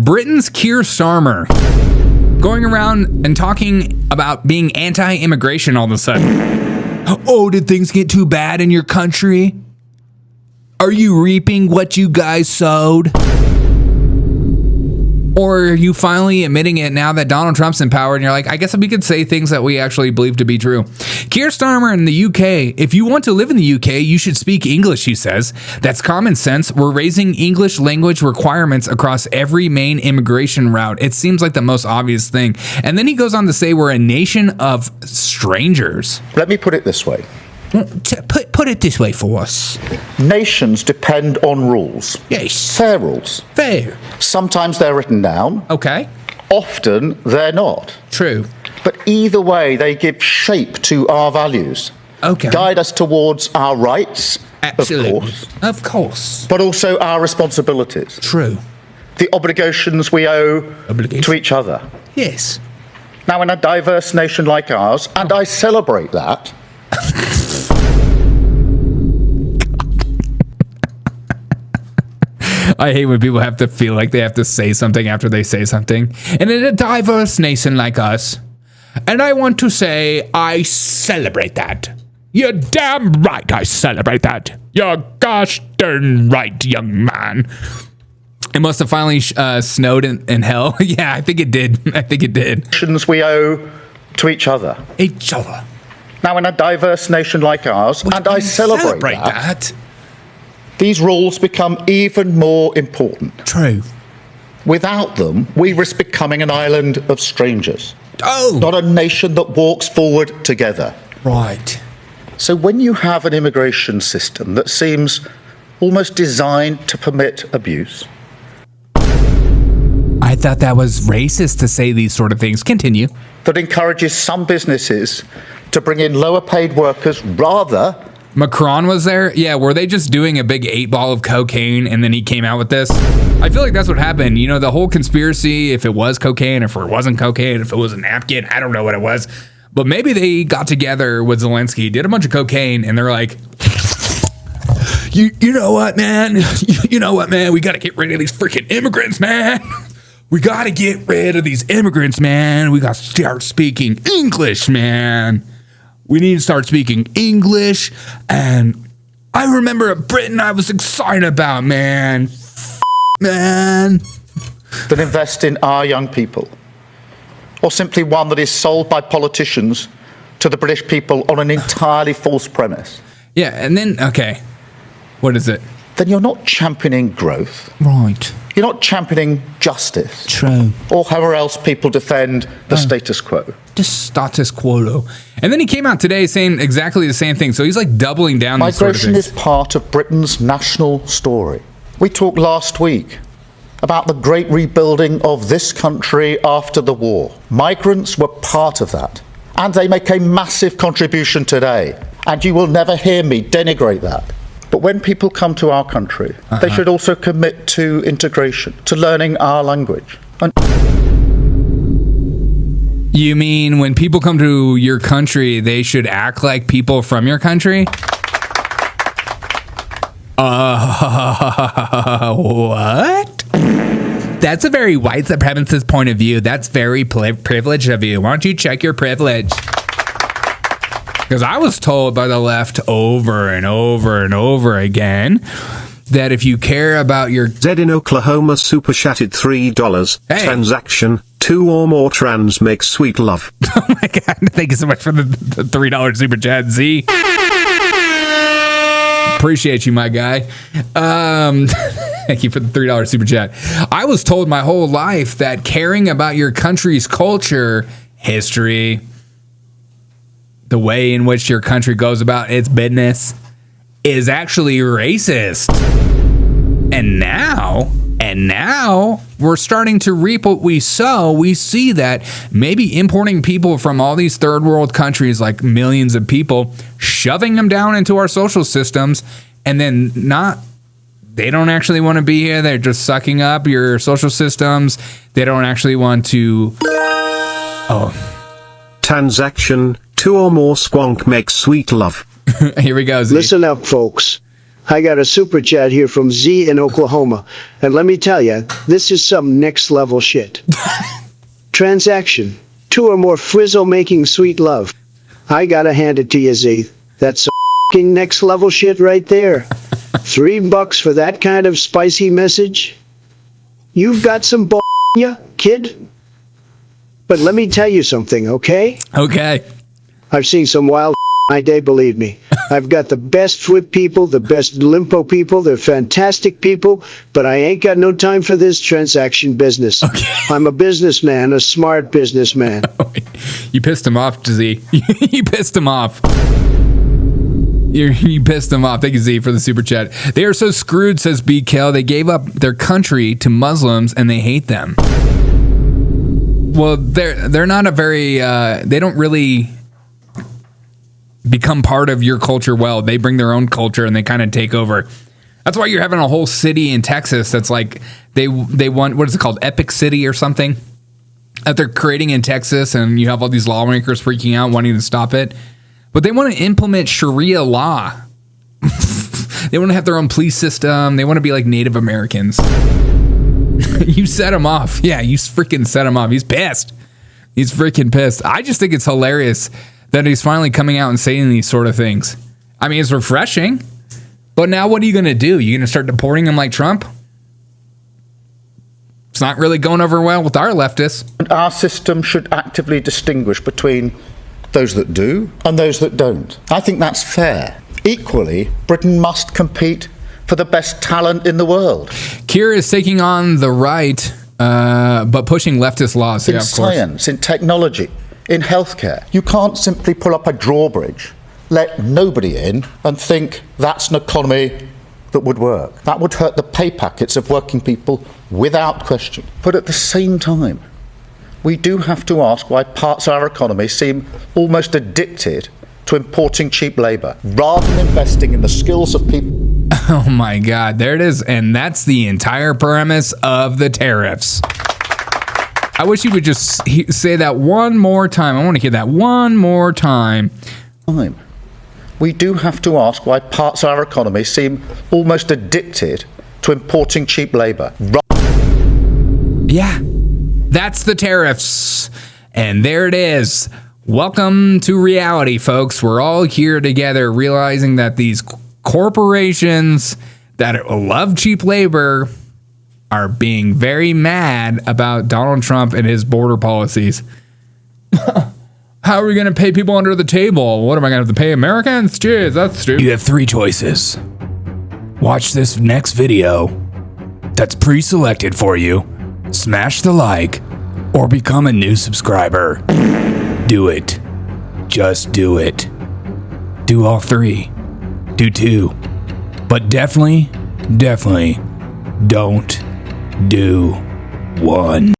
Britain's Keir Starmer going around and talking about being anti-immigration all of a sudden. Oh, did things get too bad in your country? Are you reaping what you guys sowed? Or are you finally admitting it now that Donald Trump's in power and you're like, I guess we could say things that we actually believe to be true. Keir Starmer in the UK, if you want to live in the UK, you should speak English, he says. That's common sense. We're raising English language requirements across every main immigration route. It seems like the most obvious thing. And then he goes on to say we're a nation of strangers. Let me put it this way. Put it this way for us. Nations depend on rules. Yes. Fair rules. Fair. Sometimes they're written down. Okay. Often they're not. True. But either way, they give shape to our values. Okay. Guide us towards our rights, Absolutely. of course. but also our responsibilities. True. The obligations we owe to each other. Yes. Now, in a diverse nation like ours, and I celebrate that, I hate when people have to feel like they have to say something after they say something. And in a diverse nation like us, and I want to say I celebrate that. You're damn right I celebrate that. You're gosh darn right, young man. It must have finally snowed in hell. Yeah, I think it did. I think it did. Nations we owe to each other. Each other. Now, in a diverse nation like ours, and I celebrate that, these rules become even more important. True. Without them, we risk becoming an island of strangers. Oh. Not a nation that walks forward together. Right. So when you have an immigration system that seems almost designed to permit abuse. I thought that was racist to say these sort of things. Continue. That encourages some businesses to bring in lower paid workers rather. Macron was there? Yeah, were they just doing a big 8-ball of cocaine and then he came out with this? I feel like that's what happened. You know, the whole conspiracy, if it was cocaine, if it wasn't cocaine, if it was a napkin, I don't know what it was. But maybe they got together with Zelensky, did a bunch of cocaine, and they're like, you know what, man? You know what, man? We got to get rid of these freaking immigrants, man. We got to get rid of these immigrants, man. We got to start speaking English, man. We need to start speaking English. And I remember a Britain I was excited about, man. Man. That invest in our young people. Or simply one that is sold by politicians to the British people on an entirely false premise. Yeah, and then, okay. What is it? Then you're not championing growth. Right. You're not championing justice. True. Or however else people defend the status quo. The status quo. And then he came out today saying exactly the same thing. So he's like doubling down on these sort of things. Migration is part of Britain's national story. We talked last week about the great rebuilding of this country after the war. Migrants were part of that. And they make a massive contribution today. And you will never hear me denigrate that. But when people come to our country, they should also commit to integration, to learning our language. You mean when people come to your country, they should act like people from your country? What? That's a very white supremacist point of view. That's very privileged of you. Why don't you check your privilege? Because I was told by the left over and over and over again that if you care about your... Zed in Oklahoma super chatted $3. Hey. Transaction. 2 or more trans make sweet love. Oh my God. Thank you so much for the $3 super chat, Z. Appreciate you, my guy. Thank you for the $3 super chat. I was told my whole life that caring about your country's culture, history, the way in which your country goes about its business is actually racist. And now we're starting to reap what we sow. We see that maybe importing people from all these third world countries, like millions of people, shoving them down into our social systems, and then they don't actually want to be here. They're just sucking up your social systems. They don't actually want to... Transaction. 2 or more squonk make sweet love. Here we go, Z. Listen up, folks. I got a super chat here from Z in Oklahoma. And let me tell you, this is some next level shit. Transaction. 2 or more frizzle making sweet love. I gotta hand it to you, Z. That's some f***ing next level shit right there. $3 for that kind of spicy message? You've got some bull in ya, kid? But let me tell you something, okay? Okay. I've seen some wild my day, believe me. I've got the best FWIP people, the best limpo people. They're fantastic people, but I ain't got no time for this transaction business. Okay. I'm a businessman, a smart businessman. You pissed him off, Z. You pissed him off. You pissed him off. Thank you, Z, for the super chat. They are so screwed, says BKL. They gave up their country to Muslims and they hate them. Well, they're not a very, they don't really become part of your culture well. They bring their own culture and they kind of take over. That's why you're having a whole city in Texas that's like, they want, what is it called? Epic City or something that they're creating in Texas, and you have all these lawmakers freaking out wanting to stop it. But they want to implement Sharia law. They want to have their own police system. They want to be like Native Americans. You set him off. Yeah, you freaking set him off. He's pissed. He's freaking pissed. I just think it's hilarious that he's finally coming out and saying these sort of things. I mean, it's refreshing. But now what are you going to do? You going to start deporting him like Trump? It's not really going over well with our leftists. Our system should actively distinguish between those that do and those that don't. I think that's fair. Equally, Britain must compete for the best talent in the world. Keir is taking on the right, but pushing leftist laws. In science, in technology, in healthcare. You can't simply pull up a drawbridge, let nobody in, and think that's an economy that would work. That would hurt the pay packets of working people without question. But at the same time, we do have to ask why parts of our economy seem almost addicted to importing cheap labour, rather than investing in the skills of people. Oh my God, there it is. And that's the entire premise of the tariffs. I wish you would just say that one more time. I want to hear that one more time. We do have to ask why parts of our economy seem almost addicted to importing cheap labour. Yeah, that's the tariffs. And there it is. Welcome to reality, folks. We're all here together realizing that these corporations that love cheap labor are being very mad about Donald Trump and his border policies. How are we going to pay people under the table? What am I going to have to pay Americans? Jeez, that's stupid. You have 3 choices. Watch this next video that's pre-selected for you, smash the like, or become a new subscriber. Do it. Just do it. Do all 3. Do 2. But definitely don't do 1.